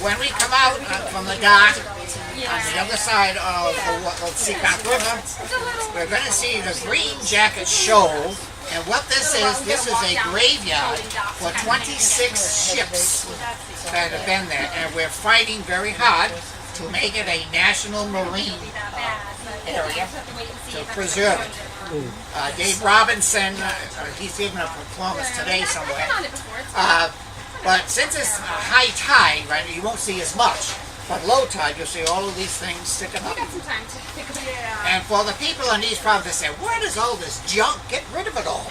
when we come out from the dock on the other side of the Seacock River, we're going to see the Green Jacket Shoal. And what this is a graveyard for 26 ships that have been there. And we're fighting very hard to make it a national marine area to preserve it. Dave Robinson, he's giving a performance today somewhere. But since it's high tide, right, you won't see as much. But low tide, you'll see all of these things sticking up. And for the people in these provinces, they say, where does all this junk? Get rid of it all.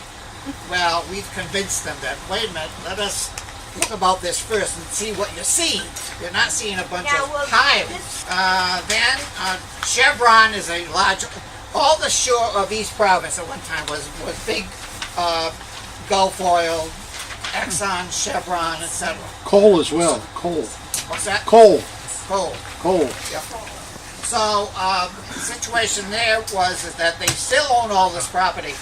Well, we've convinced them that, wait a minute, let us think about this first and see what you're seeing. You're not seeing a bunch of piles. Then Chevron is a large, all the shore of East Province at one time was big Gulf oil, Exxon, Chevron, etc. Coal as well. Coal. What's that? Coal. Coal. Coal. Yep. So the situation there was that they still own all this property,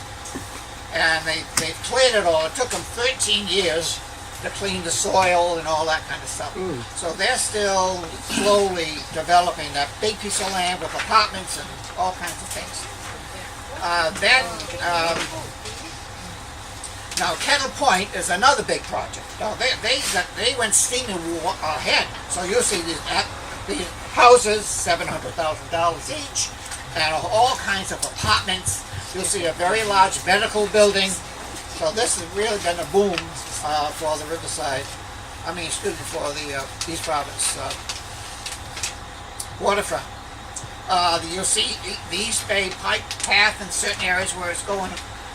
and they cleared it all. It took them 13 years to clean the soil and all that kind of stuff. So they're still slowly developing that big piece of land with apartments and all kinds of things. Now Kettle Point is another big project. Now they went steaming ahead. So you'll see these houses, $700,000 each, and all kinds of apartments. You'll see a very large medical building. So this has really been a boom for the Riverside. For the East Province waterfront. You'll see the East Bay Pike Path in certain areas where it's going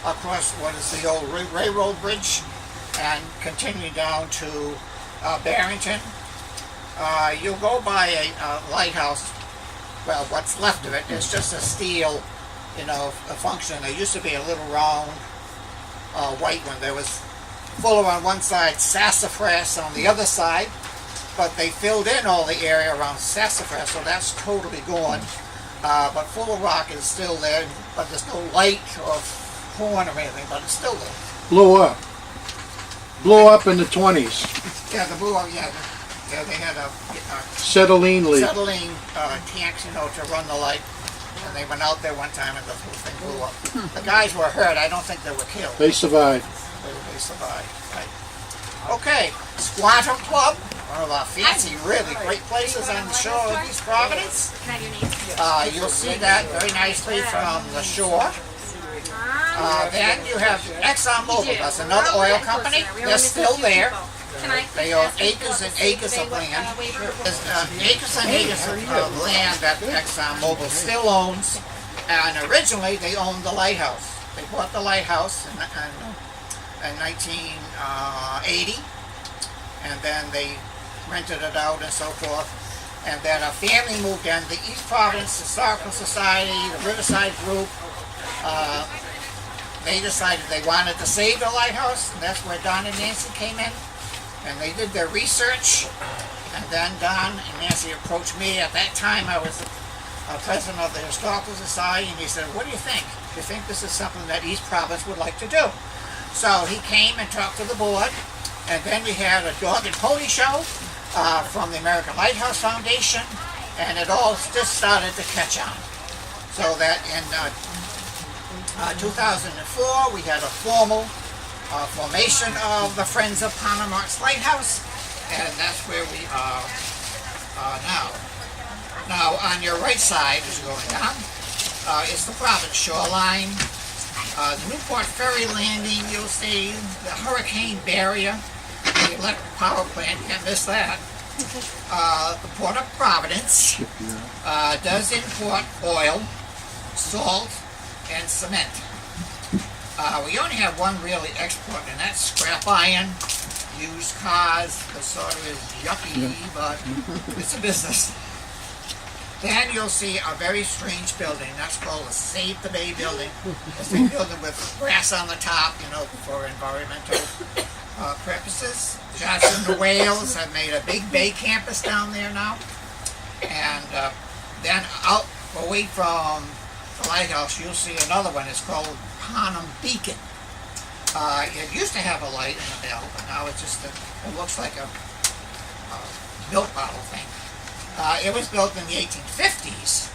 across what is the old railroad bridge and continuing down to Barrington. You'll go by a lighthouse. Well, what's left of it is just a steel, a function. There used to be a little round white one. There was fuller on one side, sassafras on the other side, but they filled in all the area around sassafras, so that's totally gone. But Fuller Rock is still there, but there's no light or horn or anything, but it's still there. Blew up. Blew up in the 20s. Yeah, the blew up, yeah, they had a acetylene leak. Acetylene tanks, to run the light. And they went out there one time and the whole thing blew up. The guys were hurt. I don't think they were killed. They survived. They survived, right. Okay, Squantum Club, one of our fancy, really great places on the shore of East Providence. You'll see that very nicely from the shore. Then you have ExxonMobil. That's another oil company. They're still there. They own acres and acres of land. There's acres and acres of land that ExxonMobil still owns. And originally they owned the Lighthouse. They bought the Lighthouse in 1980. And then they rented it out and so forth. And then a family moved in. The East Providence Historical Society, the Riverside Group, they decided they wanted to save the lighthouse, and that's where Don and Nancy came in. And they did their research, and then Don and Nancy approached me. At that time, I was president of the Historical Society, and he said, what do you think? Do you think this is something that East Province would like to do? So he came and talked to the board, and then we had a dog and pony show from the American Lighthouse Foundation, and it all just started to catch on. So that in 2004, we had a formal formation of the Friends of Pomham Lighthouse, and that's where we are now. Now, on your right side, as you're going down, is the Province shoreline. The Newport Ferry Landing, you'll see the hurricane barrier, the electric power plant, can't miss that. The Port of Providence does import oil, salt, and cement. We only have one really export, and that's scrap iron, used cars. The sort of is yucky, but it's a business. Then you'll see a very strange building. That's called the Save the Bay building. It's a building with grass on the top, for environmental purposes. Johnson and Wales have made a big bay campus down there now. And then out away from the lighthouse, you'll see another one. It's called Pomham Beacon. It used to have a light and a bell, but now it's just it looks like a built the whole thing. It was built in the 1850s.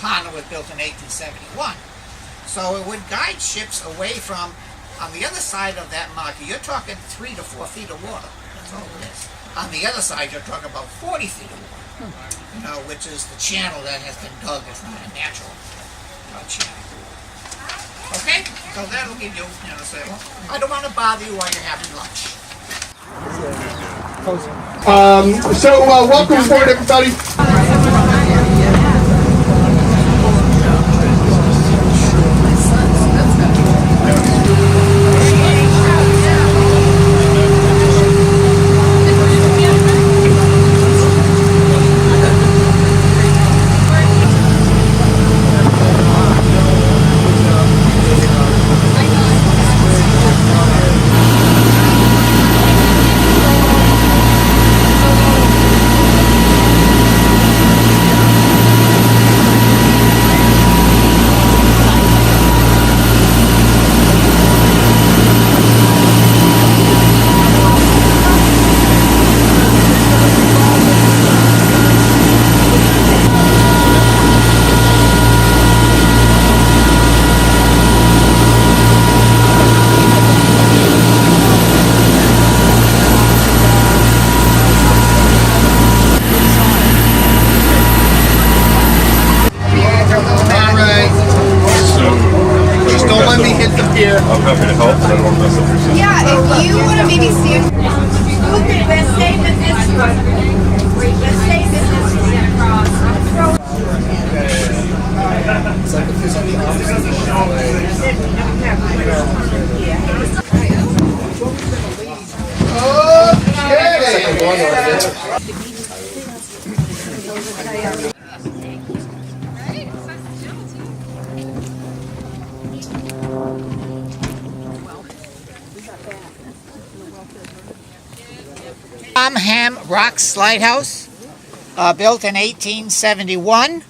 Pomham was built in 1871. So it would guide ships away from, on the other side of that marker, you're talking 3 to 4 feet of water. That's all it is. On the other side, you're talking about 40 feet of water, you know, which is the channel that has been dug. It's not a natural channel. Okay? So that'll give you, you know, say, well, I don't want to bother you while you're having lunch. Welcome aboard, everybody. I'm happy to help, but I don't want to mess up your system. Yeah, if you want to maybe stand, okay, let's stay with this one. Let's stay with this one across. It's like if there's any Pomham Rocks Lighthouse, built in 1871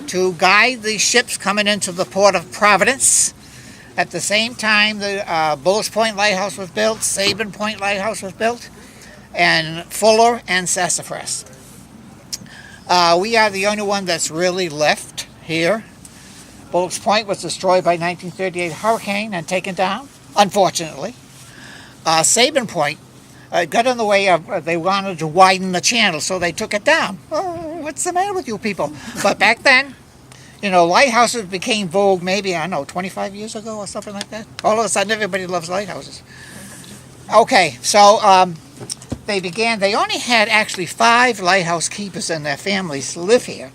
to guide the ships coming into the port of Providence. At the same time, the Bullis Point Lighthouse was built, Sabin Point Lighthouse was built, and Fuller and Sassafras. We are the only one that's really left here. Bullis Point was destroyed by 1938 hurricane and taken down, unfortunately. Sabin Point got in the way of, they wanted to widen the channel, so they took it down. Oh, what's the matter with you people? But back then, you know, lighthouses became vogue maybe, I don't know, 25 years ago or something like that. All of a sudden, everybody loves lighthouses. Okay, so they only had actually 5 lighthouse keepers and their families live here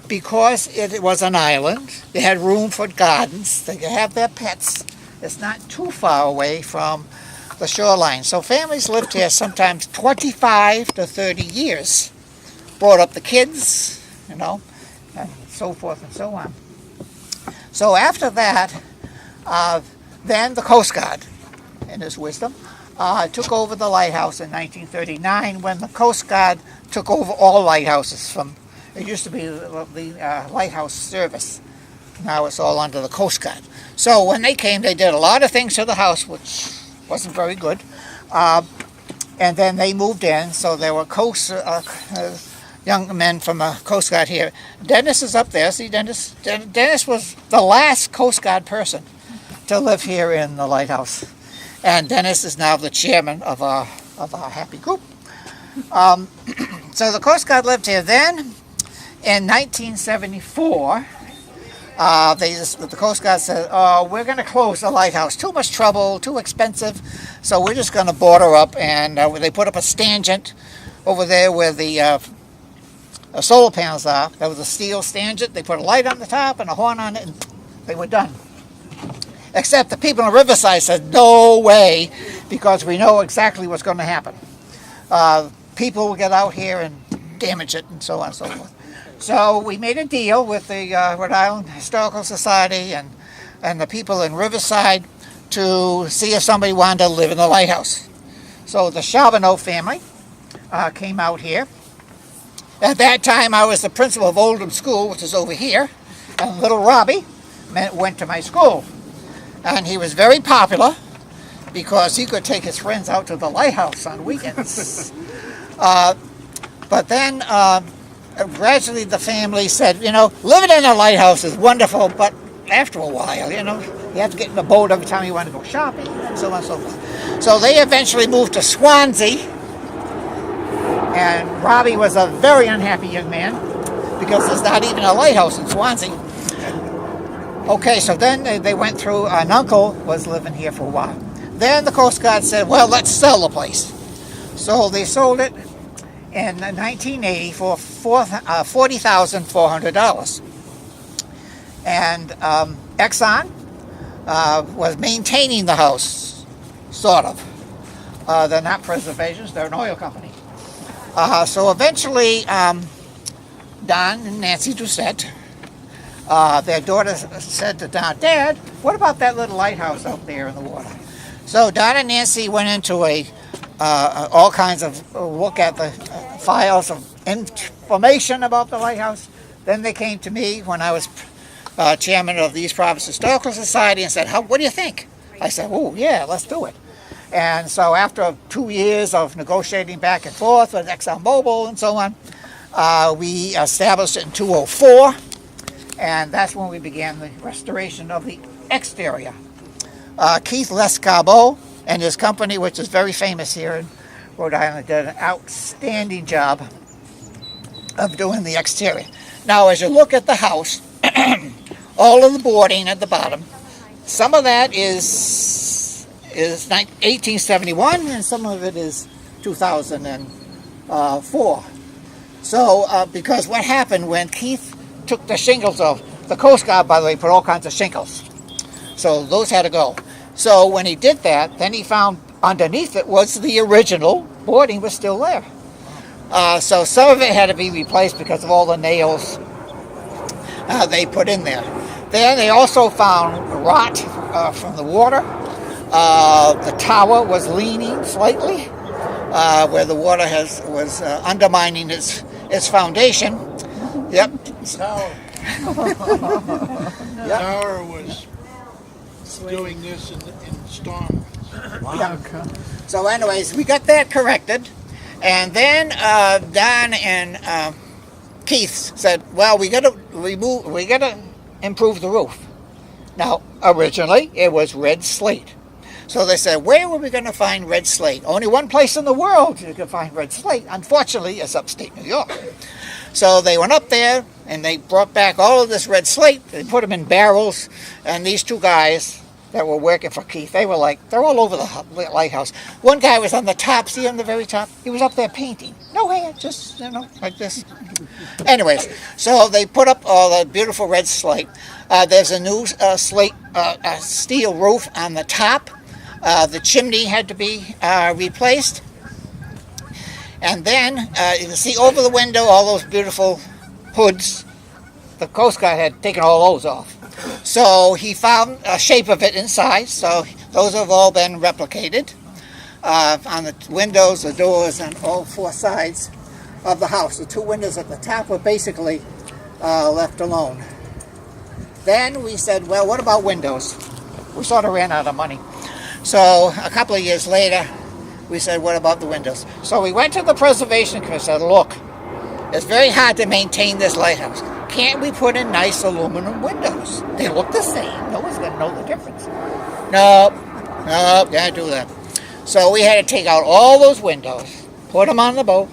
because it was an island. They had room for gardens. They could have their pets. It's not too far away from the shoreline. So families lived here sometimes 25 to 30 years. Brought up the kids, you know, and so forth and so on. So after that, then the Coast Guard, in his wisdom, took over the lighthouse in 1939 when the Coast Guard took over all lighthouses from, it used to be the lighthouse service. Now it's all under the Coast Guard. So when they came, they did a lot of things to the house, which wasn't very good. And then they moved in, so there were young men from the Coast Guard here. Dennis is up there. See Dennis? Dennis was the last Coast Guard person to live here in the lighthouse. And Dennis is now the chairman of our happy group. So the Coast Guard lived here. Then, in 1974, the Coast Guard said, "Oh, we're going to close the lighthouse. Too much trouble, too expensive. So we're just going to border up." And they put up a stanchion over there where the solar panels are. There was a steel stanchion. They put a light on the top and a horn on it, and they were done. Except the people in Riverside said, "No way," because we know exactly what's going to happen. People will get out here and damage it, and so on and so forth. So we made a deal with the Rhode Island Historical Society and the people in Riverside to see if somebody wanted to live in the lighthouse. So the Charbonneau family came out here. At that time, I was the principal of Oldham School, which is over here, and little Robbie went to my school. And he was very popular because he could take his friends out to the lighthouse on weekends. But then gradually the family said, you know, living in a lighthouse is wonderful, but after a while, you know, you have to get in the boat every time you want to go shopping, and so on and so forth. So they eventually moved to Swansea, and Robbie was a very unhappy young man because there's not even a lighthouse in Swansea. Okay, so then they went through, an uncle was living here for a while. Then the Coast Guard said, well, let's sell the place. So they sold it in 1980 for $40,400. And Exxon was maintaining the house, sort of. They're not preservations, they're an oil company. So eventually, Don and Nancy Doucette, their daughter said to Don, Dad, what about that little lighthouse out there in the water? So Don and Nancy went into all kinds of look at the files of information about the lighthouse. Then they came to me when I was chairman of the East Providence Historical Society and said, what do you think? I said, oh yeah, let's do it. And so after 2 years of negotiating back and forth with ExxonMobil and so on, we established it in 2004, and that's when we began the restoration of the exterior. Keith Lescarbot and his company, which is very famous here in Rhode Island, did an outstanding job of doing the exterior. Now, as you look at the house, all of the boarding at the bottom, some of that is 1871, and some of it is 2004. So, because what happened when Keith took the shingles off, the Coast Guard, by the way, put all kinds of shingles. So those had to go. So when he did that, then he found underneath it was the original boarding was still there. So some of it had to be replaced because of all the nails they put in there. Then they also found rot from the water. The tower was leaning slightly, where the water was undermining its foundation. Yep. The tower was doing this in storm. Wow. So anyways, we got that corrected. And then Don and Keith said, well, we got to improve the roof. Now, originally, it was red slate. So they said, where were we going to find red slate? Only one place in the world you could find red slate. Unfortunately, it's upstate New York. So they went up there, and they brought back all of this red slate. They put them in barrels, and these two guys that were working for Keith, they're all over the lighthouse. One guy was on the top, see on the very top? He was up there painting. No hand, just, like this. Anyways, so they put up all the beautiful red slate. There's a new steel roof on the top. The chimney had to be replaced. And then, you can see over the window all those beautiful hoods. The Coast Guard had taken all those off. So he found a shape of it inside, so those have all been replicated on the windows, the doors, and all four sides of the house. The two windows at the top were basically left alone. Then we said, well, what about windows? We sort of ran out of money. So a couple of years later, we said, what about the windows? So we went to the Preservation Commission and said, look, it's very hard to maintain this lighthouse. Can't we put in nice aluminum windows? They look the same. No one's going to know the difference. No, can't do that. So we had to take out all those windows, put them on the boat,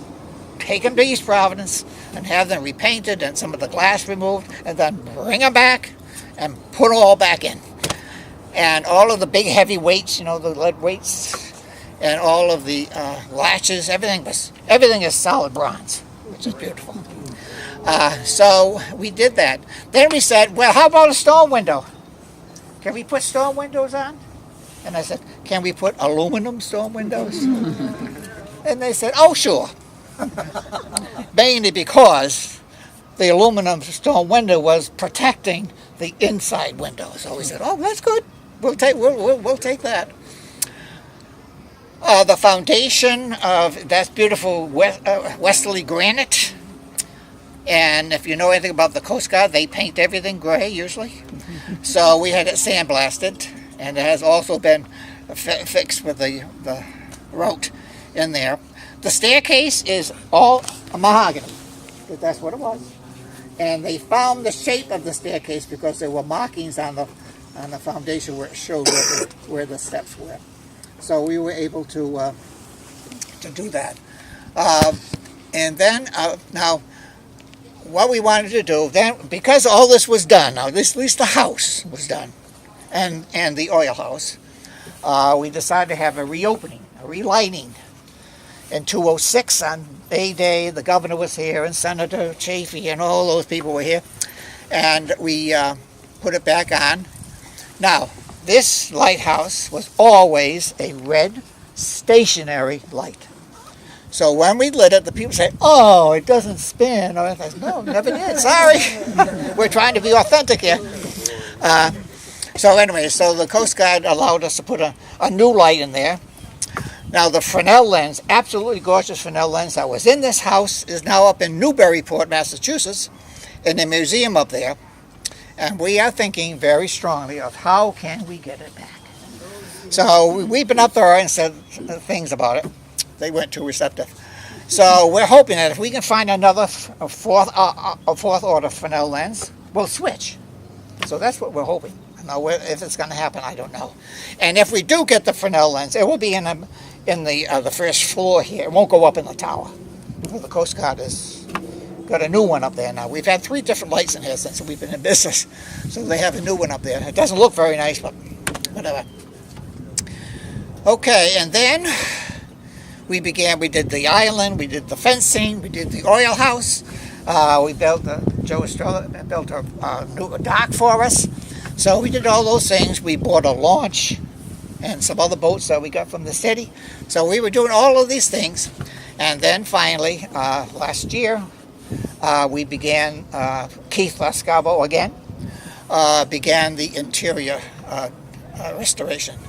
take them to East Providence, and have them repainted and some of the glass removed, and then bring them back and put them all back in. And all of the big heavy weights, the lead weights, and all of the latches, everything is solid bronze, which is beautiful. So we did that. Then we said, well, how about a storm window? Can we put storm windows on? And I said, can we put aluminum storm windows? And they said, oh, sure. Mainly because the aluminum storm window was protecting the inside window. So we said, oh, that's good. We'll take that. The foundation of that's beautiful westerly granite. And if you know anything about the Coast Guard, they paint everything gray usually. So we had it sandblasted, and it has also been fixed with the rote in there. The staircase is all mahogany, because that's what it was. And they found the shape of the staircase because there were markings on the foundation where it showed where the steps were. So we were able to do that. And then now, what we wanted to do then, because all this was done, now at least the house was done, and the oil house, we decided to have a reopening, a relighting. In 2006, on Bay Day, the governor was here, and Senator Chafee, and all those people were here, and we put it back on. Now, this lighthouse was always a red stationary light. So when we lit it, the people say, "Oh, it doesn't spin." Or I said, "No, never did. Sorry, we're trying to be authentic here." So anyway, so the Coast Guard allowed us to put a new light in there. Now the Fresnel lens, absolutely gorgeous Fresnel lens that was in this house, is now up in Newburyport, Massachusetts, in the museum up there. And we are thinking very strongly of how can we get it back. So we've been up there and said things about it. They weren't too receptive. So we're hoping that if we can find another fourth order Fresnel lens, we'll switch. So that's what we're hoping. Now, if it's going to happen, I don't know. And if we do get the Fresnel lens, it will be in the first floor here. It won't go up in the tower. The Coast Guard has got a new one up there now. We've had 3 different lights in here since we've been in business. So they have a new one up there. It doesn't look very nice, but whatever. Okay, and then we did the island, we did the fencing, we did the oil house. Joe Estrella built a new dock for us. So we did all those things. We bought a launch and some other boats that we got from the city. So we were doing all of these things. And then finally, last year, we began, Keith Lascavo again, began the interior restoration.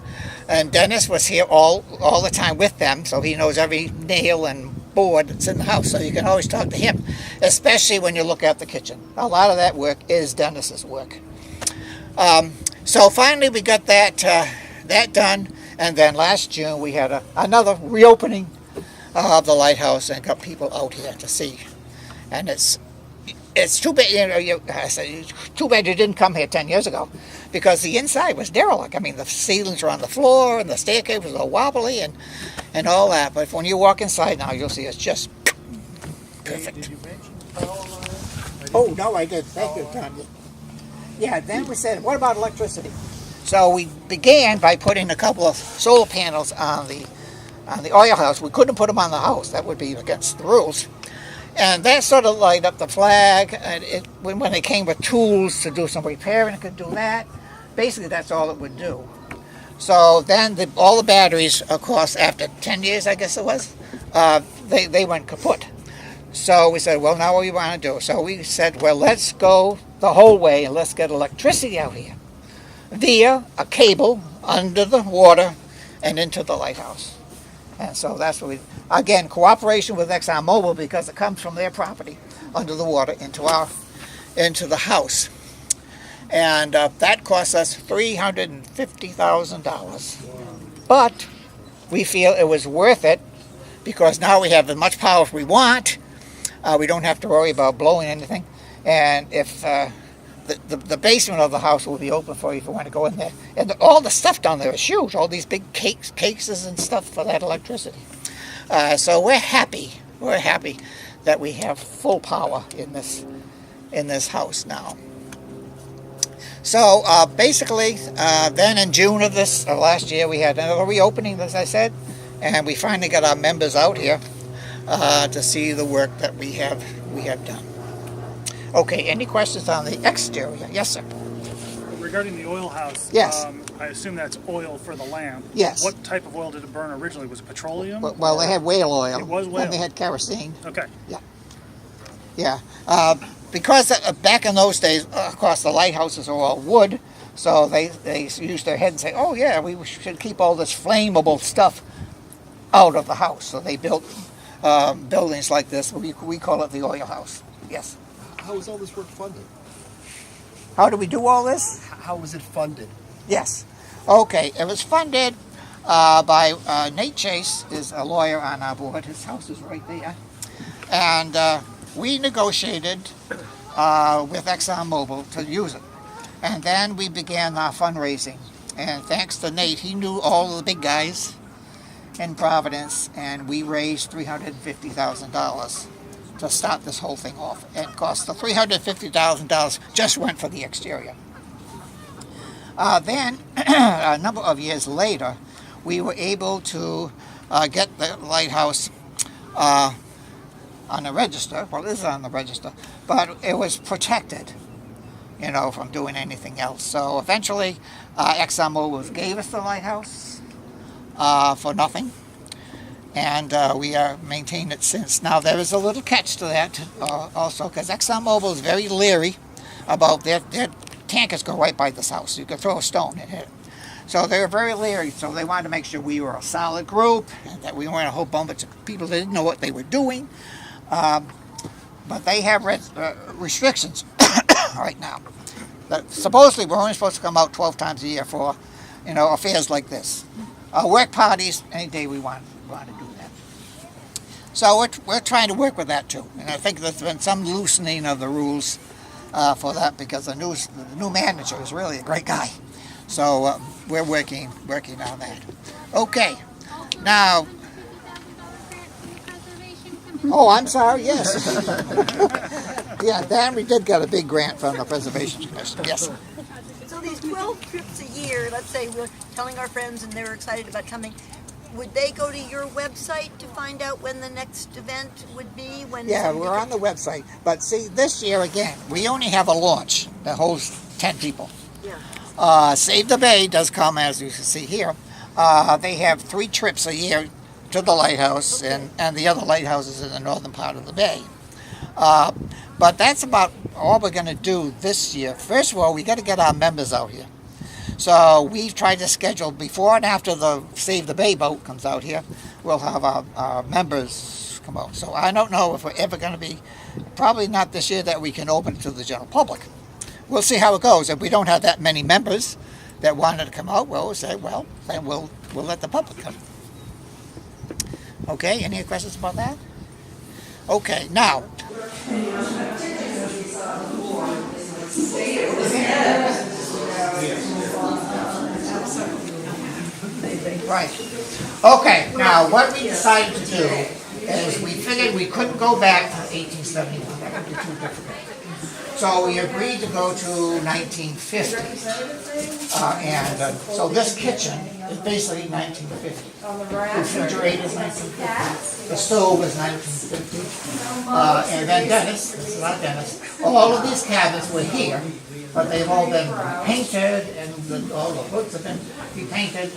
And Dennis was here all the time with them, so he knows every nail and board that's in the house. So you can always talk to him, especially when you look at the kitchen. A lot of that work is Dennis's work. So finally we got that done, and then last June we had another reopening of the lighthouse and got people out here to see. And it's too bad, I say, too bad you didn't come here 10 years ago, because the inside was derelict. I mean, the ceilings are on the floor, and the staircase was all wobbly and all that. But when you walk inside now, you'll see it's just perfect. Did you mention power line? Oh, no, I did. Thank you, Tom. Yeah, then we said, what about electricity? So we began by putting a couple of solar panels on the oil house. We couldn't put them on the house. That would be against the rules. And that sort of light up the flag. And when they came with tools to do some repairing, it could do that. Basically, that's all it would do. So then all the batteries, of course, after 10 years, I guess it was, they went kaput. So we said, well, now what do we want to do? So we said, well, let's go the whole way and let's get electricity out here via a cable under the water and into the lighthouse. And so that's what again, cooperation with ExxonMobil, because it comes from their property under the water into the house. And that cost us $350,000. But we feel it was worth it, because now we have as much power as we want. We don't have to worry about blowing anything. And if the basement of the house will be open for you if you want to go in there. And all the stuff down there is huge. All these big cases and stuff for that electricity. So we're happy. We're happy that we have full power in this house now. So basically, then in June of last year, we had another reopening, as I said, and we finally got our members out here to see the work that we have done. Okay, any questions on the exterior? Yes, sir. Regarding the oil house, yes. I assume that's oil for the lamp. Yes. What type of oil did it burn originally? Was it petroleum? Well, they had whale oil. It was whale. And they had kerosene. Okay. Yeah. Because back in those days, of course, the lighthouses are all wood, so they used their head and say, oh, yeah, we should keep all this flammable stuff out of the house. So they built buildings like this. We call it the oil house. Yes. How was all this work funded? How do we do all this? How was it funded? Yes. Okay, it was funded by Nate Chase, is a lawyer on our board. His house is right there. And we negotiated with ExxonMobil to use it. And then we began our fundraising. And thanks to Nate, he knew all of the big guys in Providence, and we raised $350,000 to start this whole thing off. And of course, the $350,000 just went for the exterior. Then, a number of years later, we were able to get the lighthouse on the register. Well, it is on the register, but it was protected, you know, from doing anything else. So eventually, ExxonMobil gave us the lighthouse for nothing, and we have maintained it since. Now, there is a little catch to that also, because ExxonMobil is very leery about their tankers go right by this house. You could throw a stone and hit it. So they were very leery, so they wanted to make sure we were a solid group, and that we weren't a whole bunch of people that didn't know what they were doing. But they have restrictions right now. That supposedly we're only supposed to come out 12 times a year for, you know, affairs like this. Work parties, any day we want to do that. So we're trying to work with that too. And I think there's been some loosening of the rules for that, because the new manager is really a great guy. So we're working on that. Okay, now. Oh, I'm sorry. Yes. Yeah, Dan, we did get a big grant from the Preservation Commission. Yes. So these 12 trips a year, let's say we're telling our friends and they're excited about coming, would they go to your website to find out when the next event would be? Yeah, we're on the website. But see, this year again, we only have a launch that holds 10 people. Yeah. Save the Bay does come, as you can see here. They have 3 trips a year to the lighthouse, and the other lighthouses in the northern part of the bay. But that's about all we're going to do this year. First of all, we got to get our members out here. So we've tried to schedule before and after the Save the Bay boat comes out here. We'll have our members come out. So I don't know if we're ever going to be, probably not this year, that we can open to the general public. We'll see how it goes. If we don't have that many members that wanted to come out, we'll say, well, then we'll let the public come. Okay, any questions about that? Okay, now. Right. Okay, now what we decided to do is we figured we couldn't go back to 1871. That would be too difficult. So we agreed to go to 1950. So this kitchen is basically 1950. The refrigerator is 1950. The stove is 1950. And then Dennis, this is our Dennis, all of these cabinets were here, but they've all been painted, and all the hoods have been repainted.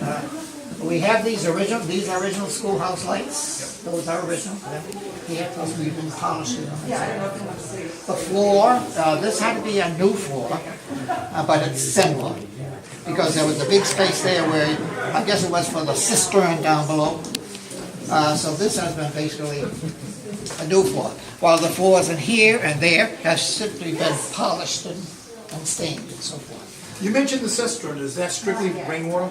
We have these are original schoolhouse lights. Those are original. Here, we've been polishing them. The floor, this had to be a new floor, but it's similar, because there was a big space there where I guess it was for the cistern down below. So this has been basically a new floor, while the floors in here and there have simply been polished and stained and so forth. You mentioned the cistern. Is that strictly rainwater?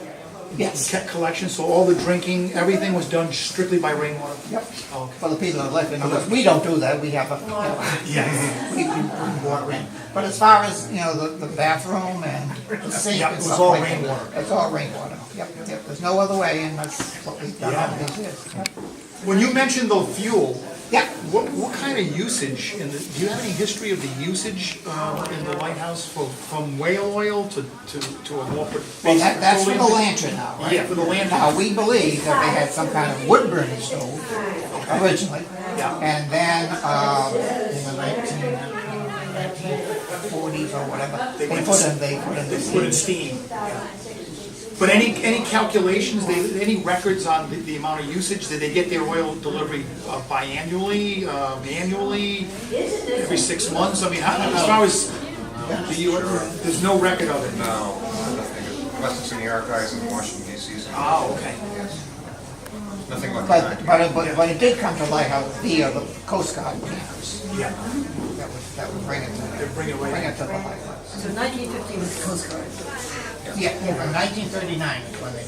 Yes. Collection, so all the drinking, everything was done strictly by rainwater? Yep. Oh, okay. For the people that live in the, we don't do that. We have a we bring water in. But as far as the bathroom and the sink, Yep, and it was stuff all like rainwater. that, it's all rainwater. Yep. There's no other way, and that's what we've done all these years. Yep. When you mentioned the fuel, Yeah. what kind of usage, do you have any history of the usage in the lighthouse from whale oil to a more basic Well, that's for the petroleum? lantern now, right? Yeah, for the lantern. Now, we believe that they had some kind of wood burning stove originally. Yeah. And then in the 1940s or whatever, they put in this. Put in steam. But any calculations, any records on the amount of usage? Did they get their oil delivery biannually, manually, every 6 months? I mean, as far as there's no record of it? No, nothing. Unless it's in the archives in Washington, D.C. Oh, okay. Yes. Nothing like that. But it did come to Lighthouse via the Coast Guard campers. Yeah. That would bring it to Bring it right to the Lighthouse. So 1950 was the Coast Guard. Yeah, in 1939 is when they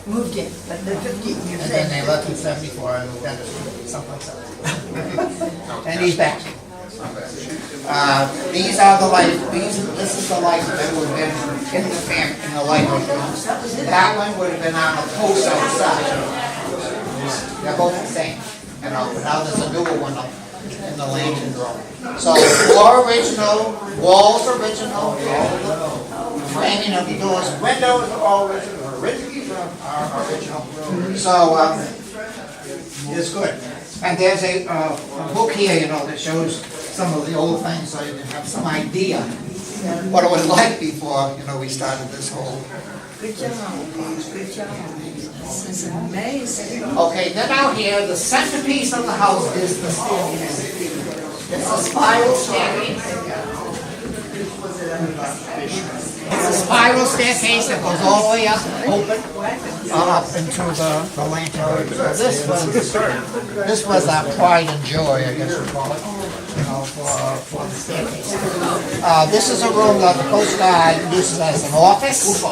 Moved in, but the 50, you're And then they saying. left in 74 and moved down to someplace else. And he's back. These are the light, this is the light that would have been in the lighthouse room. That one would have been on the post outside. They're both the same, you know, but now there's a newer one up in the lantern room. So floor original, walls original, all the framing of the doors and windows are all original, are original. So, it's good. And there's a book here, you know, that shows some of the old things, so you can have some idea what it was like before, you know, we started this whole. Good job, good job. This is amazing. Okay, then out here, the centerpiece of the house is the staircase. It's a spiral staircase. It's a spiral staircase that goes all the way up, open, up into the lantern. So this was our pride and joy, I guess we call it, you know, for the staircase. This is a room that the Coast Guard uses as an office.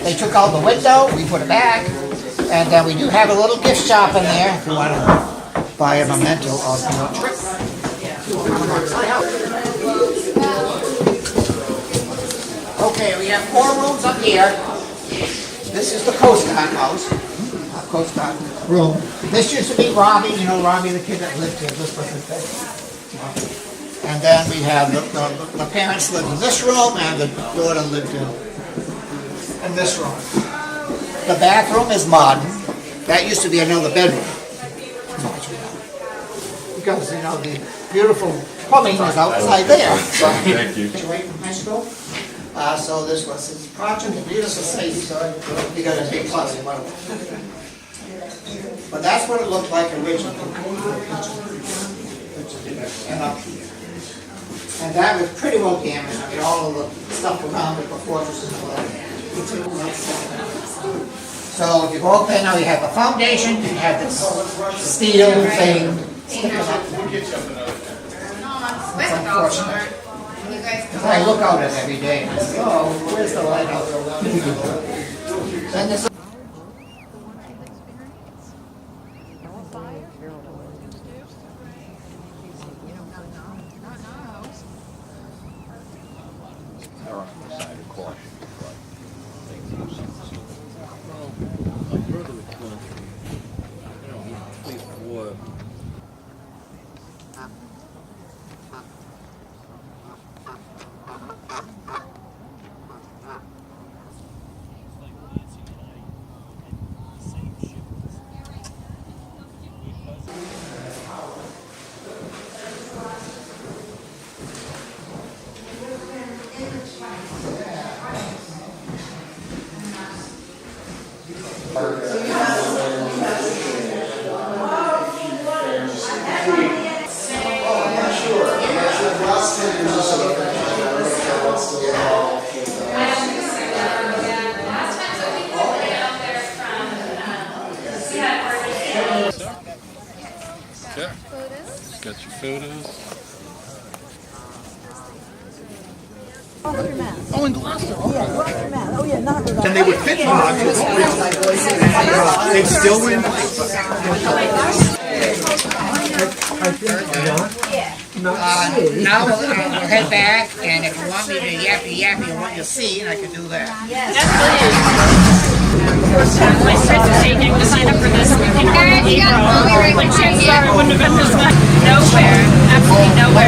They took out the window, we put it back, and we do have a little gift shop in there if you want to buy a memento of your trip. Okay, we have 4 rooms up here. This is the Coast Guard house, Coast Guard room. This used to be Robbie, you know Robbie, the kid that lived here. This was his bed. And then we have the parents lived in this room, and the daughter lived in this room. The bathroom is modern. That used to be another bedroom. Because, you know, the beautiful plumbing is outside there. Thank you. Away from high school. So this was his project, a beautiful space, so he got a big plus in one of them. But that's what it looked like originally. And that was pretty well damaged. I mean, all of the stuff around it before this is so if you go up there now, you have the foundation, you have this steel thing sticking up. It's unfortunate. Because I look out at it every day and I say, oh, where's the lighthouse? Then there's Got your photos. Oh, in Gloucester. Oh, yeah, not Rhode And they would fit on. They still were in place. now we'll head back, and if you want me to yappy on what you see, I can do that. My friends are taking to sign up for this in April. Like chances are it wouldn't have been this much. Nowhere, absolutely nowhere.